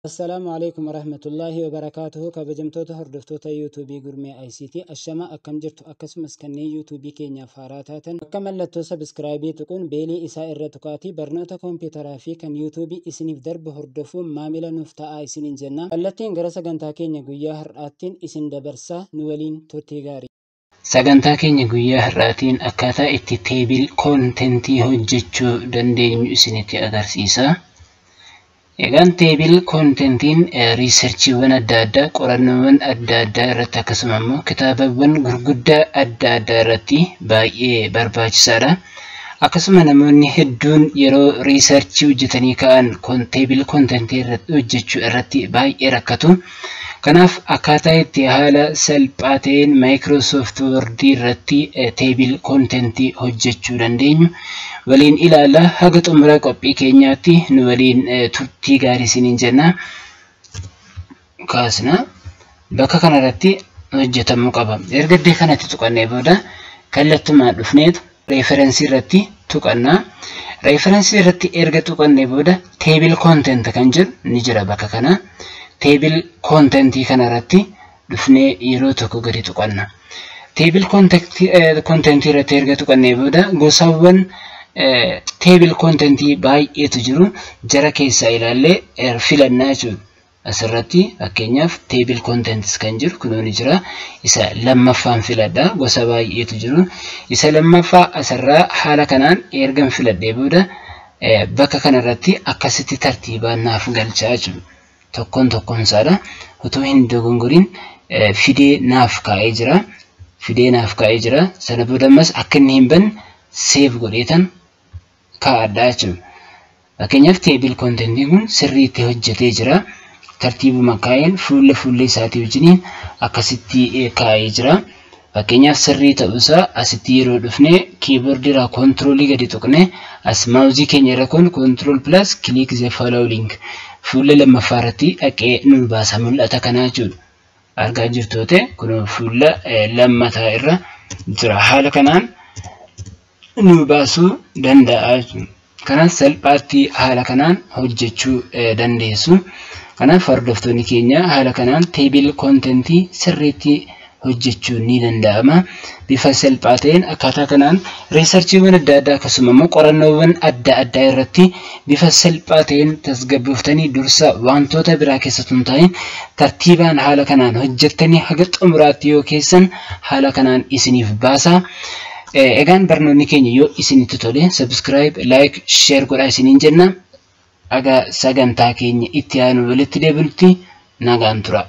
السلام عليكم ورحمة الله وبركاته. كبجمتوت هردفتوتا يوتيوبي غورمي ICT أشما أكم جرتو أكسم اسكني يوتيوبي كينيا فاراتاتن أكمل لتو سبسكرايبي تكون بيلي إساء الرتقاتي برنوتا كمبيوترا في كان يوتيوبي إسنيف درب هردفو ماملا نفتا إسنين جنة التين غرسا غنتا كينيا غويا هراتين إسن دبرسا نولين تورتيغاري sagantaa keenya guyyaa har'aatiin akkaataa itti teebil koontentii hojjechuu dandeenyu isinitti agarsiisa. Egaan teebil koontentiin riisarchiiwwan adda addaa qorannoowwan adda addaa irratti akkasumas immoo kitaabawwan gurguddaa adda addaa irratti baay'ee barbaachisaadha. Akkasuma namoonni hedduun yeroo riisarchii hojjetanii ka'an teebil koontentii hojjechuu irratti baay'ee rakkatu. Kanaaf akkaataa itti haala salphaa ta'een Microsoft Word irratti teebil koontentii hojjechuu dandeenyu waliin ilaalla. Haga xumura qophii keenyaatti nu waliin turtii gaarii isiniin jenna. Kaasna bakka kanarratti hojjetamuu qaba. Erga kanatti tuqannee booda kallattumaan dhufneetu referensii irratti tuqanna. Referensii irratti erga tuqannee booda teebil koontent kan jedhu ni jira bakka kana. Teebil koontentii kanarratti dhufnee yeroo tokko gadi tuqanna. Teebil koontentii irratti erga tuqannee booda gosawwan teebil koontentii baay'eetu jiru. Jara keessaa ilaallee filannaa jechuudha. Asirratti fakkeenyaaf teebil koontentis kan jiru kun ni jira. Isa lammaffaan filadha. Gosa baay'eetu jiru. Isa lammaffaa asirraa haala kanaan ergan filadhee booda bakka kanarratti akkasitti tartiibaan naaf galchaa jechuudha. Tokkoon isaadha. Otoo hin dogongoriin fidee naaf kaa'ee jira. Sana booda ammas akka inni hin banne seef godheetan kaa'adhaa jechuudha. Fakkeenyaaf teebil koontentiin kun sirriitti hojjetee jira. Tartiibuma kaa'een fuula isaatii wajjiniin akkasitti kaa'ee jira. Fakkeenyaaf sirrii ta'uusaa asitti yeroo dhufnee kiiboordii irraa koontiroolii gadi tuqnee as maawuzii keenya irra kun koontirool pilaas kiliik the following fuula lammaffaa irratti dhaqee nu baasa mul'ata kanaa jechuudha. Argaa jirtoote kun fuula lammataa irra jira. Haala kanaan nu baasuu danda'a jechuudha. Kanaaf salphaatti haala kanaan hojjechuu dandeessu. Kanaaf hordoftoonni keenya haala kanaan teebil koontentii sirriitti hojjechuun ni danda'ama. Bifa salphaa ta'een akkaataa kanaan riisarchiiwwan adda addaa akkasuma immoo qorannoowwan adda addaa irratti bifa salphaa ta'een tasgabbooftanii dursa wantoota biraa keessatti hin taa'in tartiibaan haala kanaan hojjettanii haga xumuraatti yoo keessan haala kanaan isiniif baasa. Egaan barnoonni keenya yoo isinitti tole subscribe, like, share godhaa isiniin jenna. Aga sagantaa keenya itti aanu walitti deebinutti nagaan tura.